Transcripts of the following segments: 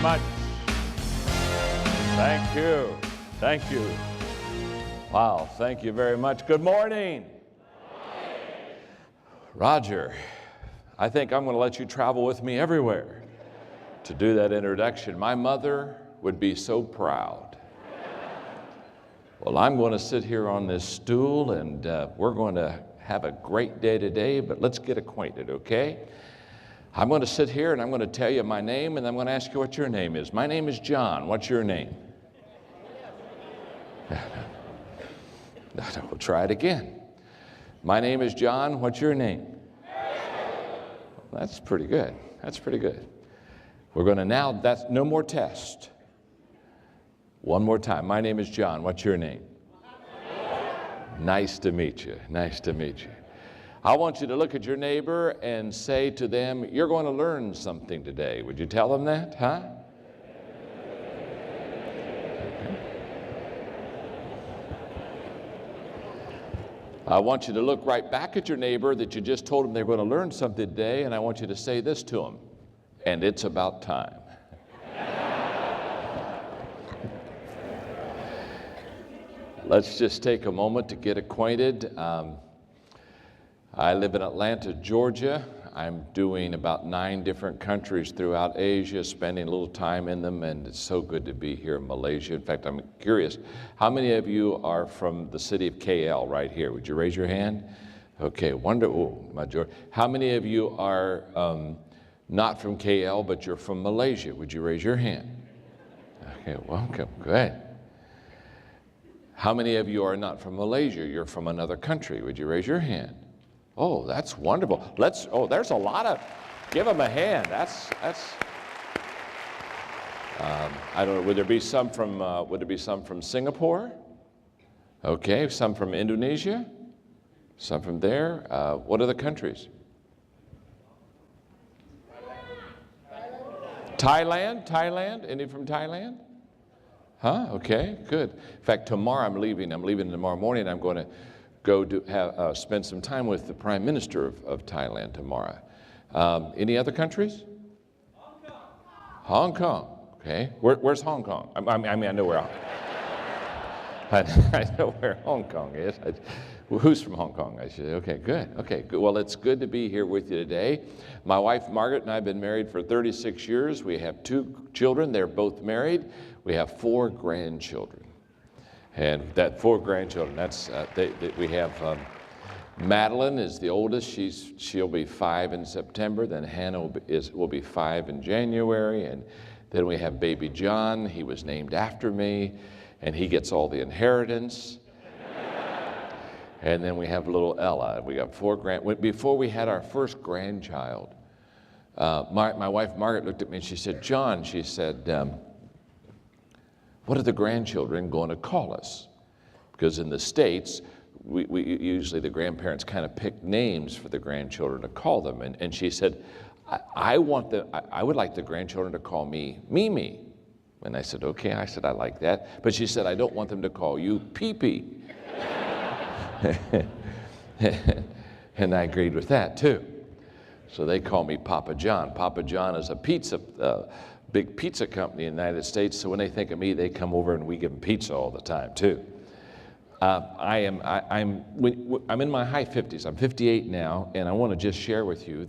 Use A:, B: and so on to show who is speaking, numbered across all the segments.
A: very much. Thank you. Thank you. Wow, thank you very much. Good morning. Roger, I think I'm going to let you travel with me everywhere to do that introduction. My mother would be so proud. Well, I'm going to sit here on this stool, and we're going to have a great day today, but let's get acquainted, okay? I'm going to sit here, and I'm going to tell you my name, and I'm going to ask you what your name is. My name is John. What's your name? We'll try it again. My name is John. What's your name? That's pretty good. That's pretty good. We're going to now, that's no more test. One more time. My name is John. What's your name? Nice to meet you. Nice to meet you. I want you to look at your neighbor and say to them, you're going to learn something today. Would you tell them that, huh? I want you to look right back at your neighbor that you just told them they're going to learn something today, and I want you to say this to them, and it's about time. Let's just take a moment to get acquainted. I live in Atlanta, Georgia. I'm doing about 9 different countries throughout Asia, spending a little time in them, and it's so good to be here in Malaysia. In fact, I'm curious, how many of you are from the city of KL right here? Would you raise your hand? Okay, majority. How many of you are not from KL, but you're from Malaysia? Would you raise your hand? Okay, welcome, good. How many of you are not from Malaysia? You're from another country. Would you raise your hand? Oh, that's wonderful. There's a lot of, give them a hand. I don't know, would there be some from Singapore? Okay, some from Indonesia? Some from there? What other countries? Thailand? Any from Thailand? Huh? Okay, good. In fact, tomorrow I'm leaving tomorrow morning. I'm going to go spend some time with the Prime Minister of Thailand tomorrow. Any other countries? Hong Kong. Okay. Where's Hong Kong? I mean, I know where. I know where Hong Kong is. Who's from Hong Kong? I should. Okay, good. Okay, good. Well, it's good to be here with you today. My wife Margaret and I have been married for 36 years. We have 2 children. They're both married. We have 4 grandchildren. And that 4 grandchildren, we have Madeline is the oldest. She'll be 5 in September. Then Hannah will be 5 in January. And then we have baby John. He was named after me, and he gets all the inheritance. And then we have little Ella. We got 4 before we had our first grandchild, my wife Margaret looked at me and she said, John, she said, what are the grandchildren going to call us? Because in the States, we usually, the grandparents kind of pick names for the grandchildren to call them. And she said, I would like the grandchildren to call me Mimi. And I said, okay. I said, I like that. But she said, I don't want them to call you Pee-Pee. And I agreed with that too. So they call me Papa John. Papa John is a big pizza company in the United States, so when they think of me, they come over and we give them pizza all the time too. I'm in my high 50s. I'm 58 now, and I want to just share with you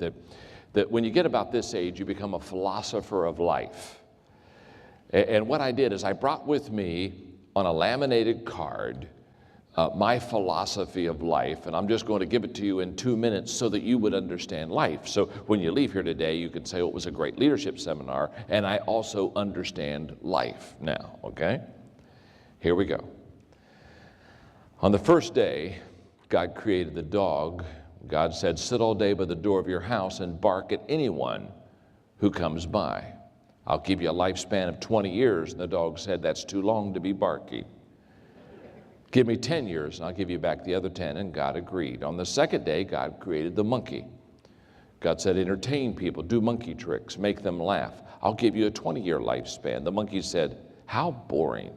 A: that when you get about this age, you become a philosopher of life. And what I did is I brought with me on a laminated card my philosophy of life, and I'm just going to give it to you in 2 minutes so that you would understand life. So when you leave here today, you can say, oh, it was a great leadership seminar, and I also understand life now, okay? Here we go. On the first day, God created the dog. God said, sit all day by the door of your house and bark at anyone who comes by. I'll give you a lifespan of 20 years. And the dog said, that's too long to be barky. Give me 10 years and I'll give you back the other 10, and God agreed. On the second day, God created the monkey. God said, entertain people, do monkey tricks, make them laugh. I'll give you a 20-year lifespan. The monkey said, how boring.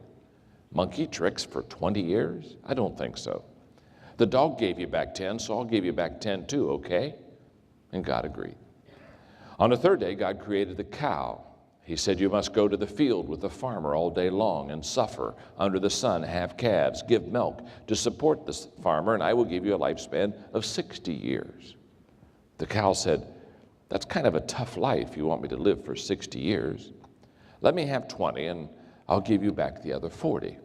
A: Monkey tricks for 20 years? I don't think so. The dog gave you back 10, so I'll give you back 10 too, okay? And God agreed. On the third day, God created the cow. He said, you must go to the field with the farmer all day long and suffer under the sun, have calves, give milk to support the farmer, and I will give you a lifespan of 60 years. The cow said, that's kind of a tough life. You want me to live for 60 years. Let me have 20 and I'll give you back the other 40.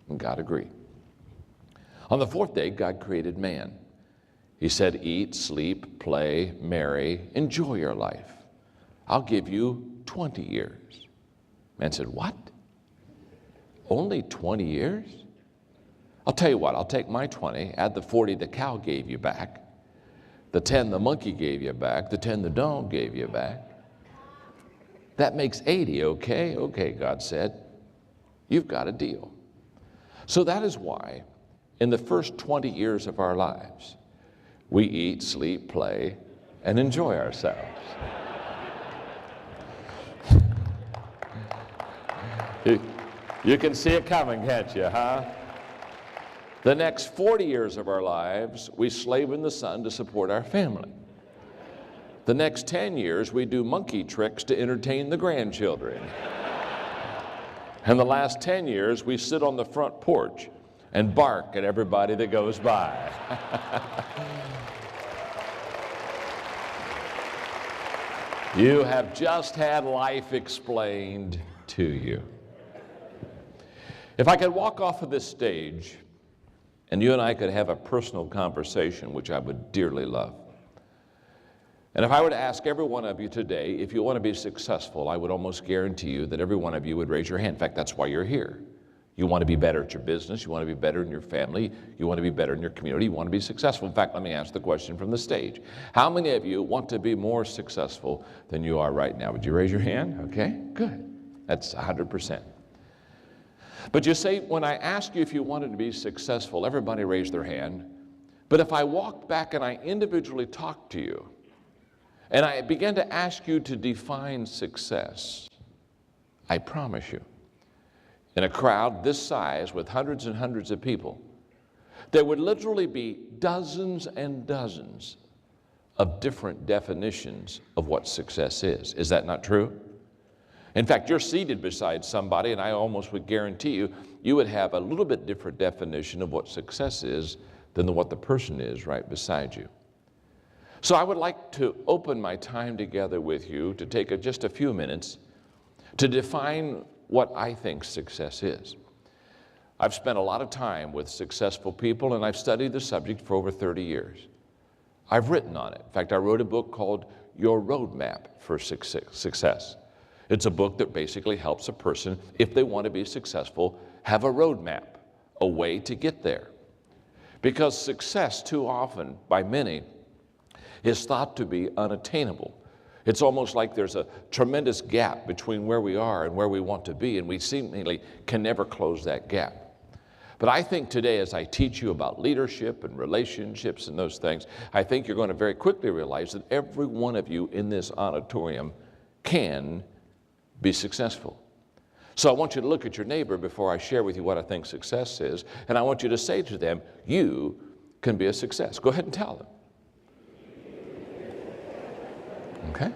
A: And God agreed. On the fourth day, God created man. He said, eat, sleep, play, marry, enjoy your life. I'll give you 20 years. Man said, what? Only 20 years? I'll tell you what, I'll take my 20, add the 40 the cow gave you back, the 10 the monkey gave you back, the 10 the dog gave you back. That makes 80, okay? Okay, God said, you've got a deal. So that is why in the first 20 years of our lives, we eat, sleep, play, and enjoy ourselves. You can see it coming, can't you, huh? The next 40 years of our lives, we slave in the sun to support our family. The next 10 years, we do monkey tricks to entertain the grandchildren. And the last 10 years, we sit on the front porch and bark at everybody that goes by. You have just had life explained to you. If I could walk off of this stage and you and I could have a personal conversation, which I would dearly love, and if I were to ask every one of you today, if you want to be successful, I would almost guarantee you that every one of you would raise your hand. In fact, that's why you're here. You want to be better at your business, you want to be better in your family, you want to be better in your community, you want to be successful. In fact, let me ask the question from the stage. How many of you want to be more successful than you are right now? Would you raise your hand? Okay, good. That's 100%. But you say, when I asked you if you wanted to be successful, everybody raised their hand. But if I walked back and I individually talked to you, and I began to ask you to define success, I promise you, in a crowd this size with hundreds and hundreds of people, there would literally be dozens and dozens of different definitions of what success is. Is that not true? In fact, you're seated beside somebody, and I almost would guarantee you, you would have a little bit different definition of what success is than what the person is right beside you. So I would like to open my time together with you to take just a few minutes to define what I think success is. I've spent a lot of time with successful people, and I've studied the subject for over 30 years. I've written on it. In fact, I wrote a book called Your Roadmap for Success. It's a book that basically helps a person, if they want to be successful, have a roadmap, a way to get there. Because success, too often, by many, is thought to be unattainable. It's almost like there's a tremendous gap between where we are and where we want to be, and we seemingly can never close that gap. But I think today, as I teach you about leadership and relationships and those things, I think you're going to very quickly realize that every one of you in this auditorium can be successful. So I want you to look at your neighbor before I share with you what I think success is, and I want you to say to them, you can be a success. Go ahead and tell them. Okay?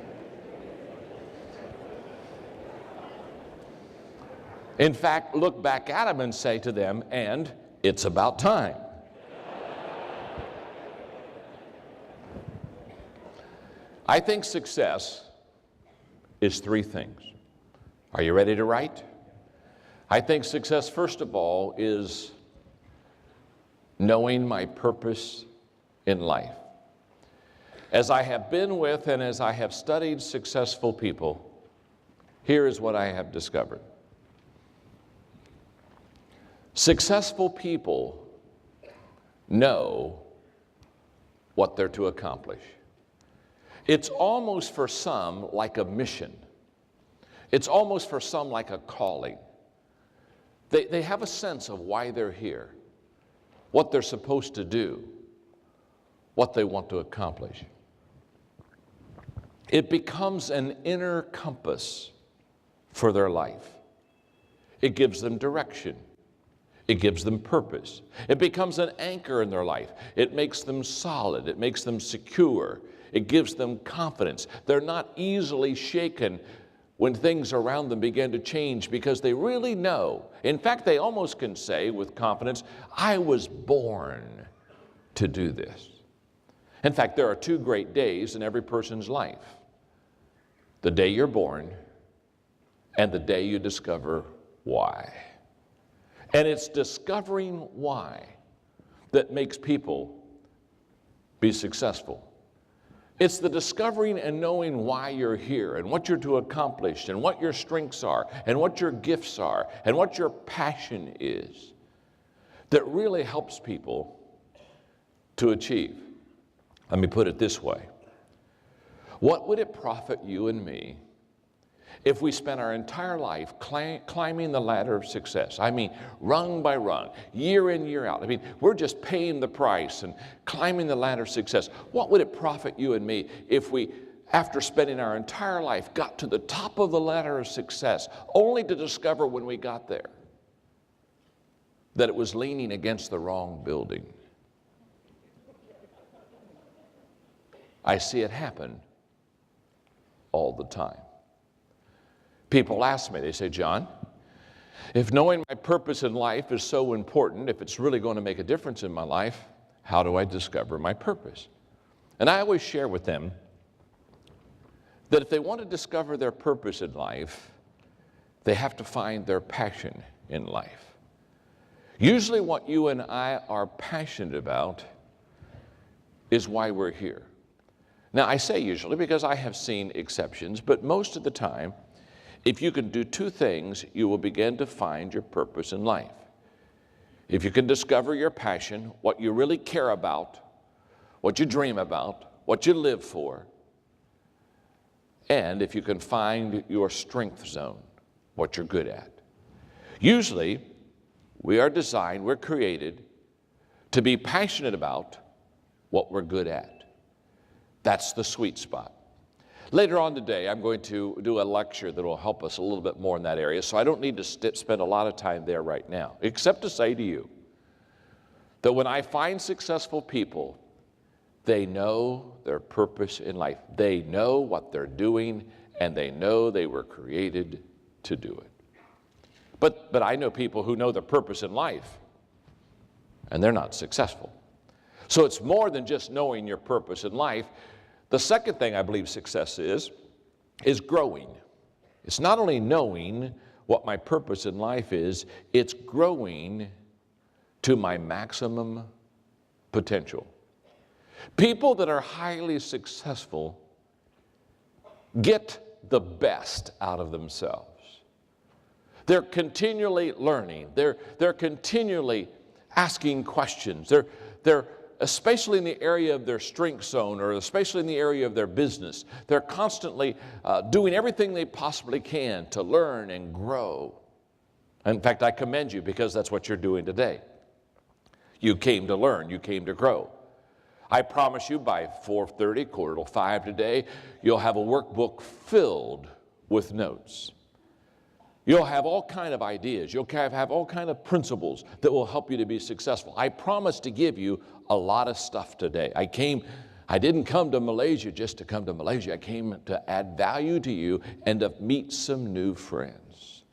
A: In fact, look back at them and say to them, and it's about time. I think success is three things. Are you ready to write? I think success, first of all, is knowing my purpose in life. As I have been with and as I have studied successful people, here is what I have discovered. Successful people know what they're to accomplish. It's almost for some like a mission. It's almost for some like a calling. They have a sense of why they're here, what they're supposed to do, what they want to accomplish. It becomes an inner compass for their life. It gives them direction. It gives them purpose. It becomes an anchor in their life. It makes them solid. It makes them secure. It gives them confidence. They're not easily shaken when things around them begin to change, because they really know. In fact, they almost can say with confidence, I was born to do this. In fact, there are two great days in every person's life. The day you're born and the day you discover why. And it's discovering why that makes people be successful. It's the discovering and knowing why you're here and what you're to accomplish and what your strengths are and what your gifts are and what your passion is that really helps people to achieve. Let me put it this way. What would it profit you and me if we spent our entire life climbing the ladder of success? I mean, rung by rung, year in, year out. I mean, we're just paying the price and climbing the ladder of success. What would it profit you and me if we, after spending our entire life, got to the top of the ladder of success, only to discover when we got there that it was leaning against the wrong building? I see it happen all the time. People ask me, they say, John, if knowing my purpose in life is so important, if it's really going to make a difference in my life, how do I discover my purpose? And I always share with them that if they want to discover their purpose in life, they have to find their passion in life. Usually what you and I are passionate about is why we're here. Now, I say usually because I have seen exceptions, but most of the time, if you can do two things, you will begin to find your purpose in life. If you can discover your passion, what you really care about, what you dream about, what you live for, and if you can find your strength zone, what you're good at. Usually, we are designed, we're created to be passionate about what we're good at. That's the sweet spot. Later on today, I'm going to do a lecture that will help us a little bit more in that area, so I don't need to spend a lot of time there right now, except to say to you that when I find successful people, they know their purpose in life. They know what they're doing, and they know they were created to do it. But I know people who know their purpose in life, and they're not successful. So it's more than just knowing your purpose in life. The second thing I believe success is growing. It's not only knowing what my purpose in life is, it's growing to my maximum potential. People that are highly successful get the best out of themselves. They're continually learning. They're continually asking questions. They're especially in the area of their strength zone, or especially in the area of their business. They're constantly doing everything they possibly can to learn and grow. In fact, I commend you, because that's what you're doing today. You came to learn. You came to grow. I promise you by 4:30, 4:45 today, you'll have a workbook filled with notes. You'll have all kind of ideas. You'll have all kind of principles that will help you to be successful. I promise to give you a lot of stuff today. I didn't come to Malaysia just to come to Malaysia. I came to add value to you and to meet some new friends.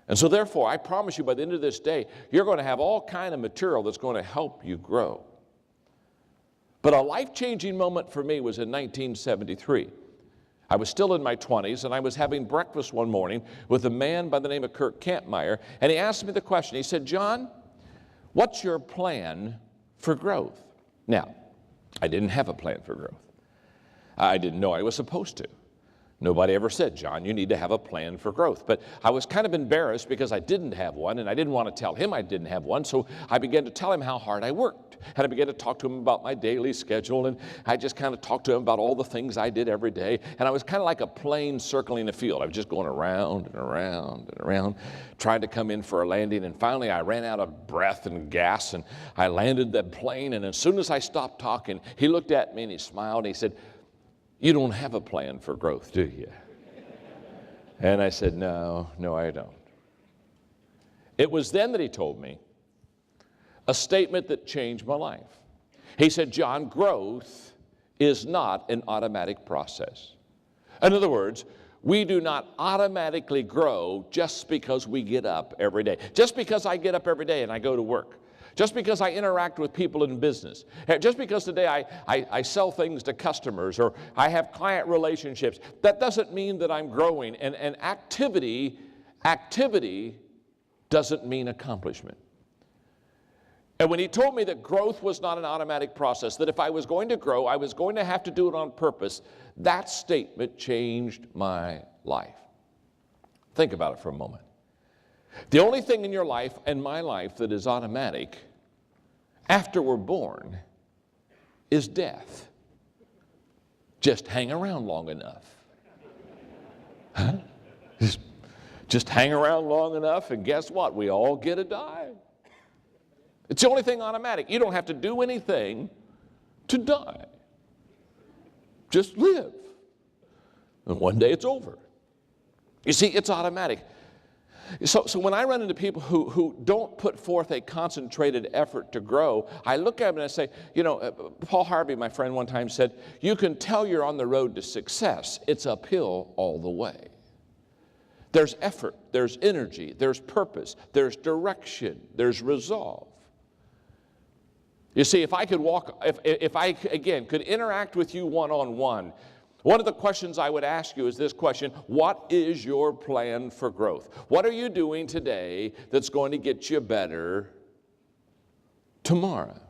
A: And so therefore, I promise you by the end of this day, you're going to have all kind of material that's going to help you grow. But a life-changing moment for me was in 1973. I was still in my 20s, and I was having breakfast one morning with a man by the name of Kirk Campmeyer, and he asked me the question. He said, John, what's your plan for growth? Now, I didn't have a plan for growth. I didn't know I was supposed to. Nobody ever said, John, you need to have a plan for growth. But I was kind of embarrassed because I didn't have one, and I didn't want to tell him I didn't have one, so I began to tell him how hard I worked. And I began to talk to him about my daily schedule, and I just kind of talked to him about all the things I did every day. And I was kind of like a plane circling a field. I was just going around and around and around, trying to come in for a landing. And finally, I ran out of breath and gas, and I landed that plane. And as soon as I stopped talking, he looked at me and he smiled and he said, you don't have a plan for growth, do you? And I said, no, I don't. It was then that he told me a statement that changed my life. He said, John, growth is not an automatic process. In other words, we do not automatically grow just because we get up every day. Just because I get up every day and I go to work. Just because I interact with people in business. Just because today I sell things to customers or I have client relationships. That doesn't mean that I'm growing. And activity doesn't mean accomplishment. And when he told me that growth was not an automatic process, that if I was going to grow, I was going to have to do it on purpose, that statement changed my life. Think about it for a moment. The only thing in your life and my life that is automatic after we're born is death. Just hang around long enough. Huh? Just hang around long enough, and guess what? We all get to die. It's the only thing automatic. You don't have to do anything to die. Just live. And one day it's over. You see, it's automatic. So when I run into people who don't put forth a concentrated effort to grow, I look at them and I say, you know, Paul Harvey, my friend, one time said, you can tell you're on the road to success. It's uphill all the way. There's effort, there's energy, there's purpose, there's direction, there's resolve. You see, if I could if I, again, could interact with you one-on-one, one of the questions I would ask you is this question: what is your plan for growth? What are you doing today that's going to get you better tomorrow?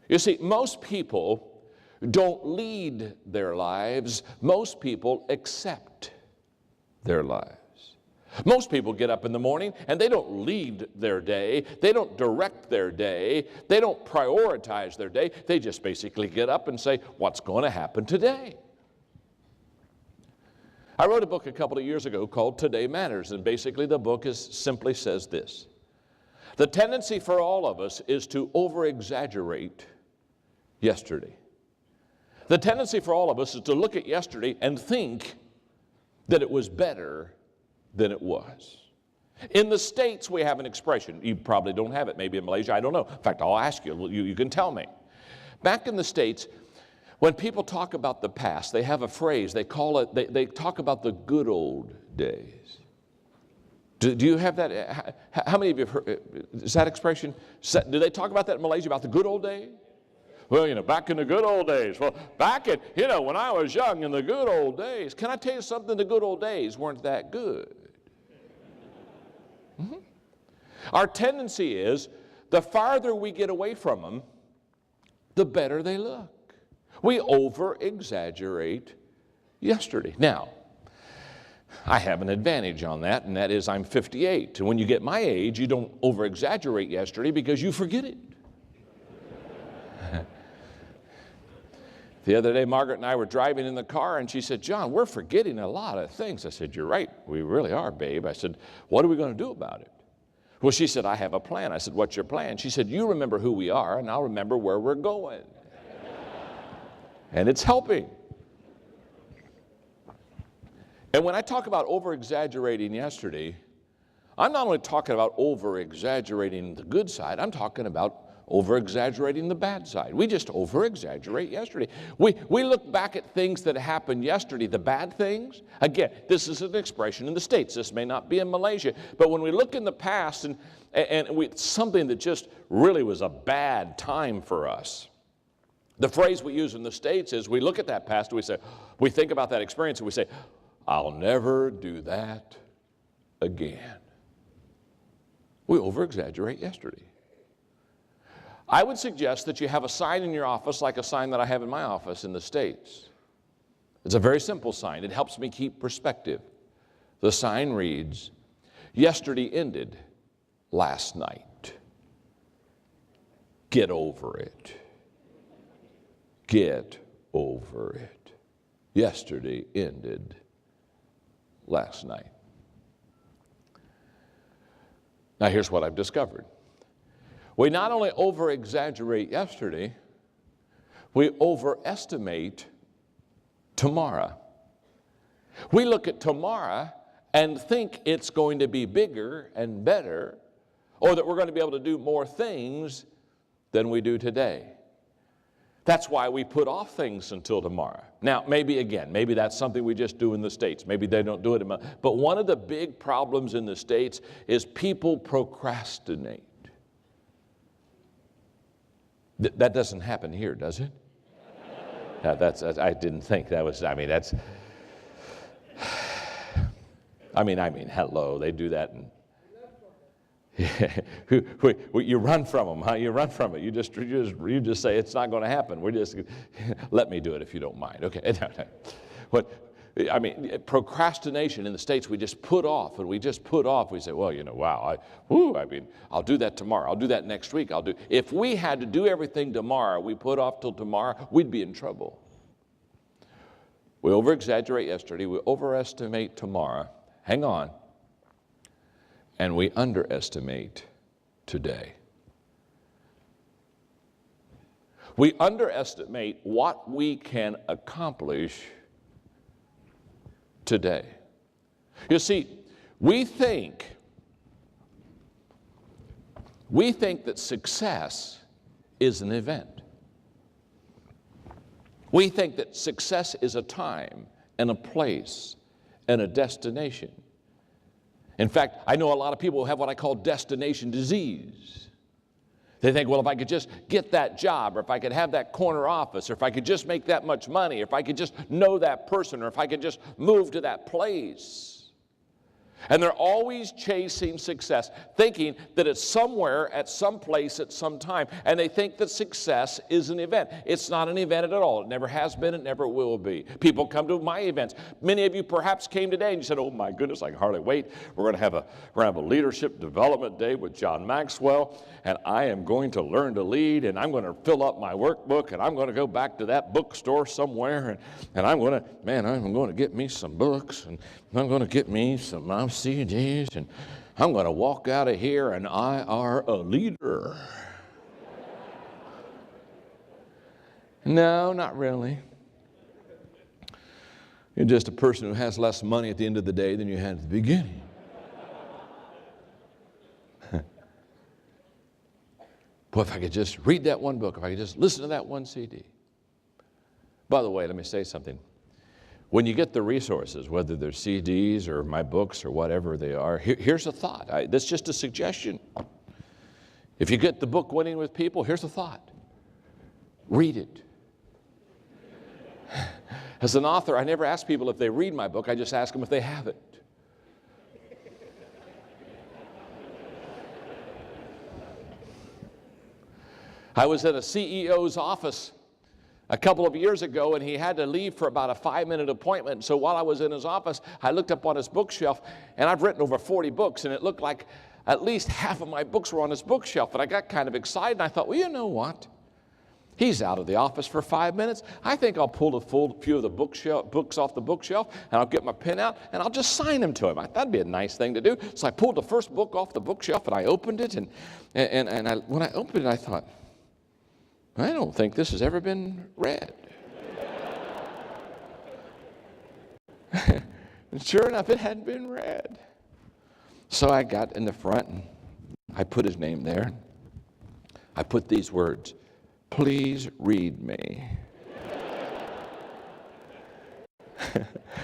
A: You see, most people don't lead their lives. Most people accept their lives. Most people get up in the morning and they don't lead their day. They don't direct their day. They don't prioritize their day. They just basically get up and say, what's going to happen today? I wrote a book a couple of years ago called Today Matters, and basically the book simply says this. The tendency for all of us is to over-exaggerate yesterday. The tendency for all of us is to look at yesterday and think that it was better than it was. In the States, we have an expression. You probably don't have it. Maybe in Malaysia, I don't know. In fact, I'll ask you. You can tell me. Back in the States, when people talk about the past, they have a phrase. They call it, they talk about the good old days. Do you have that? How many of you have heard, is that expression? Do they talk about that in Malaysia, about the good old days? Well, you know, back in the good old days. Well, back in, you know, when I was young in the good old days. Can I tell you something? The good old days weren't that good. Mm-hmm. Our tendency is, the farther we get away from them, the better they look. We over-exaggerate yesterday. Now, I have an advantage on that, and that is I'm 58. And when you get my age, you don't over-exaggerate yesterday because you forget it. The other day, Margaret and I were driving in the car, and she said, John, we're forgetting a lot of things. I said, you're right. We really are, babe. I said, what are we going to do about it? Well, she said, I have a plan. I said, what's your plan? She said, you remember who we are, and I'll remember where we're going. And it's helping. And when I talk about over-exaggerating yesterday, I'm not only talking about over-exaggerating the good side, I'm talking about over-exaggerating the bad side. We just over-exaggerate yesterday. We look back at things that happened yesterday, the bad things. Again, this is an expression in the States. This may not be in Malaysia. But when we look in the past and something that just really was a bad time for us, the phrase we use in the States is we look at that past and we think about that experience and we say, I'll never do that again. We over-exaggerate yesterday. I would suggest that you have a sign in your office like a sign that I have in my office in the States. It's a very simple sign. It helps me keep perspective. The sign reads, yesterday ended last night. Get over it. Get over it. Yesterday ended last night. Now here's what I've discovered. We not only over-exaggerate yesterday, we overestimate tomorrow. We look at tomorrow and think it's going to be bigger and better, or that we're going to be able to do more things than we do today. That's why we put off things until tomorrow. Now, maybe that's something we just do in the States. Maybe they don't do it. But one of the big problems in the States is people procrastinate. That doesn't happen here, does it? I didn't think that was, hello, they do that. You run from them, huh? You run from it. You just say it's not going to happen. Let me do it if you don't mind. Okay. Procrastination in the States, we just put off, and we just put off. We say, well, I'll do that tomorrow. I'll do that next week. If we had to do everything tomorrow, we put off till tomorrow, we'd be in trouble. We over-exaggerate yesterday. We overestimate tomorrow. Hang on. And we underestimate today. We underestimate what we can accomplish today. You see, we think that success is an event. We think that success is a time and a place and a destination. In fact, I know a lot of people who have what I call destination disease. They think, well, if I could just get that job, or if I could have that corner office, or if I could just make that much money, or if I could just know that person, or if I could just move to that place. And they're always chasing success, thinking that it's somewhere, at some place, at some time. And they think that success is an event. It's not an event at all. It never has been. It never will be. People come to my events. Many of you perhaps came today and you said, oh my goodness, I can hardly wait. We're going to have a leadership development day with John Maxwell, and I am going to learn to lead, and I'm going to fill up my workbook, and I'm going to go back to that bookstore somewhere, and I'm going to get me some books, and I'm going to get me some CDs, and I'm going to walk out of here, and I are a leader. No, not really. You're just a person who has less money at the end of the day than you had at the beginning. Boy, if I could just read that one book, if I could just listen to that one CD. By the way, let me say something. When you get the resources, whether they're CDs or my books or whatever they are, here's a thought. That's just a suggestion. If you get the book Winning with People, here's a thought. Read it. As an author, I never ask people if they read my book. I just ask them if they have it. I was at a CEO's office a couple of years ago, and he had to leave for about a 5-minute appointment. So while I was in his office, I looked up on his bookshelf, and I've written over 40 books, and it looked like at least half of my books were on his bookshelf. And I got kind of excited, and I thought, well, you know what? He's out of the office for 5 minutes. I think I'll pull a few of the books off the bookshelf, and I'll get my pen out, and I'll just sign them to him. That'd be a nice thing to do. So I pulled the first book off the bookshelf, and I opened it, and when I opened it, I thought, I don't think this has ever been read. And sure enough, it hadn't been read. So I got in the front, and I put his name there. I put these words, please read me.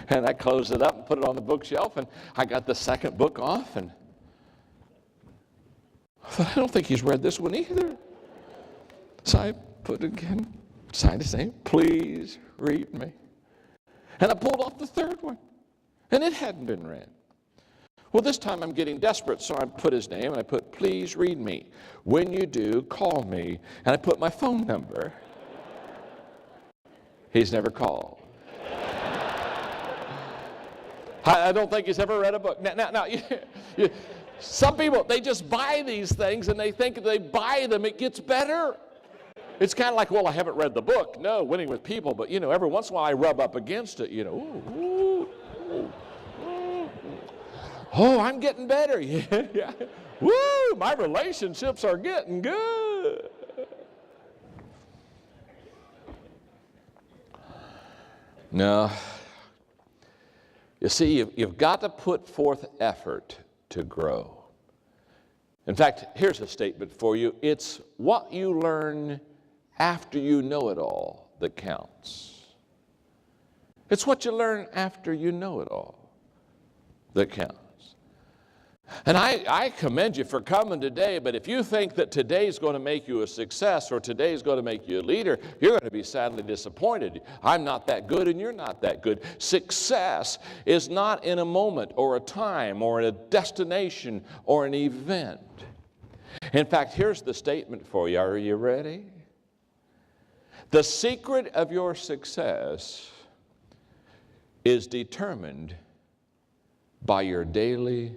A: And I closed it up and put it on the bookshelf, and I got the second book off, and I thought, I don't think he's read this one either. So I put it again, signed his name, please read me. And I pulled off the third one, and it hadn't been read. Well, this time I'm getting desperate, so I put his name, and I put, please read me. When you do, call me. And I put my phone number. He's never called. I don't think he's ever read a book. Now some people, they just buy these things, and they think if they buy them, it gets better. It's kind of like, well, I haven't read the book. No, Winning with People, but, every once in a while I rub up against it, Oh, I'm getting better. Yeah. Woo, my relationships are getting good. No. You see, you've got to put forth effort to grow. In fact, here's a statement for you. It's what you learn after you know it all that counts. It's what you learn after you know it all that counts. And I commend you for coming today, but if you think that today's going to make you a success or today's going to make you a leader, you're going to be sadly disappointed. I'm not that good and you're not that good. Success is not in a moment or a time or in a destination or an event. In fact, here's the statement for you. Are you ready? The secret of your success is determined by your daily